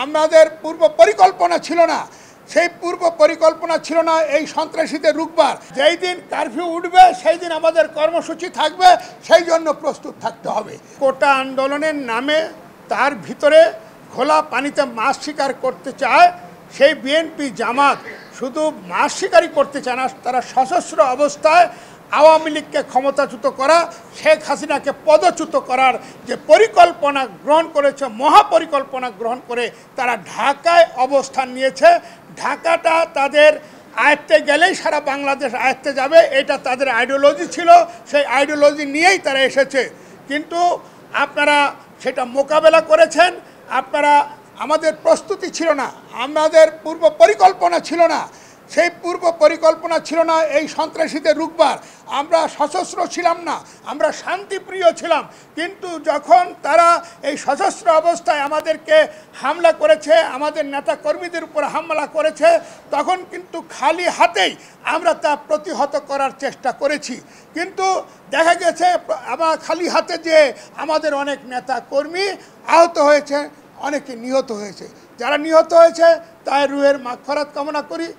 আমাদের পূর্ব পরিকল্পনা ছিল না, সেই পূর্ব পরিকল্পনা ছিল না এই সন্ত্রাসীদের রুখবার। যেই দিন কারফিউ উঠবে সেই দিন আমাদের কর্মসূচি থাকবে, সেই জন্য প্রস্তুত থাকতে হবে। কোটা আন্দোলনের নামে তার ভিতরে খোলা পানিতে মাছ শিকার করতে চায় সেই বিএনপি জামাত শুধু মাছ শিকারই করতে চায় না, তারা সশস্ত্র অবস্থায় আওয়ামী লীগকে ক্ষমতাচ্যুত করা, শেখ হাসিনাকে পদচ্যুত করার যে পরিকল্পনা গ্রহণ করেছে, মহাপরিকল্পনা গ্রহণ করে তারা ঢাকায় অবস্থান নিয়েছে। ঢাকাটা তাদের আয়ত্তে গেলেই সারা বাংলাদেশ আয়ত্তে যাবে, এটা তাদের আইডিওলজি ছিল, সেই আইডিওলজি নিয়েই তারা এসেছে। কিন্তু আপনারা সেটা মোকাবেলা করেছেন। আপনারা, আমাদের প্রস্তুতি ছিল না, আমাদের পূর্ব পরিকল্পনা ছিল না, সেই পূর্ব পরিকল্পনা ছিল না এই সন্ত্রাসীদের রুখবার। আমরা সশস্ত্র ছিলাম না, আমরা শান্তিপ্রিয় ছিলাম। কিন্তু যখন তারা এই সশস্ত্র অবস্থায় আমাদেরকে হামলা করেছে, আমাদের নেতা কর্মীদের উপর হামলা করেছে, তখন কিন্তু খালি হাতেই আমরা তা প্রতিহত করার চেষ্টা করেছি। কিন্তু দেখা গেছে আমরা খালি হাতে যে আমাদের অনেক নেতা কর্মী আহত হয়েছে, অনেকে নিহত হয়েছে। যারা নিহত হয়েছে তাদের রুহের মাগফিরাত কামনা করি,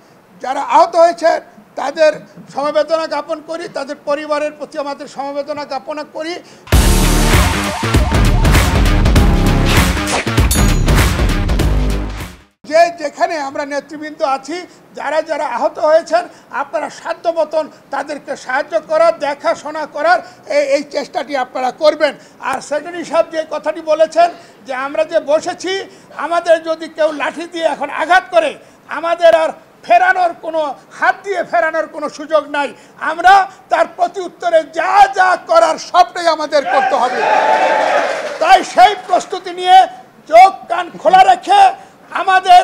যারা আহত হয়েছে তাদের সমবেদনা জ্ঞাপন করি, তাদের পরিবারের প্রতি আমাদের সমবেদনা জ্ঞাপন করি। যে যেখানে আমরা নেতৃবৃন্দ আছি, যারা যারা আহত হয়েছেন, আপনারা সাধ্য মতন তাদেরকে সাহায্য করার, দেখাশোনা করার এই চেষ্টাটি আপনারা করবেন। আর সেক্রেটারি সাহেব যে কথাটি বলেছেন যে আমরা যে বসেছি, আমাদের যদি কেউ লাঠি দিয়ে এখন আঘাত করে, আমাদের আর ফেরানোর কোনো, হাত দিয়ে ফেরানোর কোনো সুযোগ নাই। আমরা তার প্রতি উত্তরে যা যা করার সবটাই আমাদের করতে হবে। তাই সেই প্রস্তুতি নিয়ে চোখ কান খোলা রেখে আমাদের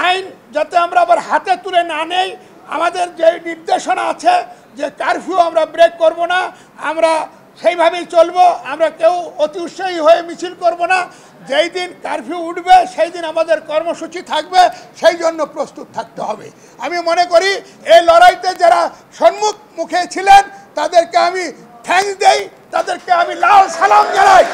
আইন যাতে আমরা আবার হাতে তুলে না নেই, আমাদের যে নির্দেশনা আছে যে কারফিউ আমরা ব্রেক করব না, আমরা সেইভাবেই চলবো। আমরা কেউ অতি উৎসাহী হয়ে মিছিল করব না। যেই দিন কারফিউ উঠবে সেই দিন আমাদের কর্মসূচি থাকবে, সেই জন্য প্রস্তুত থাকতে হবে। আমি মনে করি এই লড়াইতে যারা মুখে ছিলেন তাদেরকে আমি থ্যাঙ্কস দেই, তাদেরকে আমি লাল সালাম জানাই।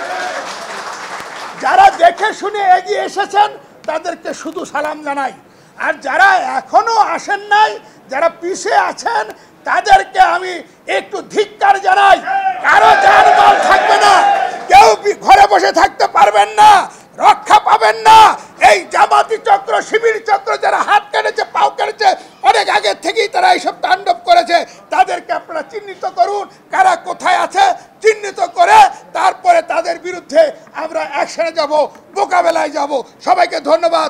যারা দেখে শুনে এগিয়ে এসেছেন তাদেরকে শুধু সালাম জানাই। আর যারা এখনো আসেন নাই, যারা পিছিয়ে আছেন, তাদেরকে আমি একটু ধিক্কার জানাই। কারো জানমাল থাকবে না, কেউ ঘরে বসে থাকতে পারবেন না, রক্ষা পাবেন না। এই জামাতি চক্র, শিবির চক্র যারা হাত কেটেছে, পাও কেটেছে, অনেক আগের থেকেই তারা এইসব তাণ্ডব করেছে। তাদেরকে আপনারা চিহ্নিত করুন, কারা কোথায় আছে, চিহ্নিত করে তারপরে তাদের বিরুদ্ধে আমরা অ্যাকশনে যাব, মোকাবেলায় যাব। সবাইকে ধন্যবাদ।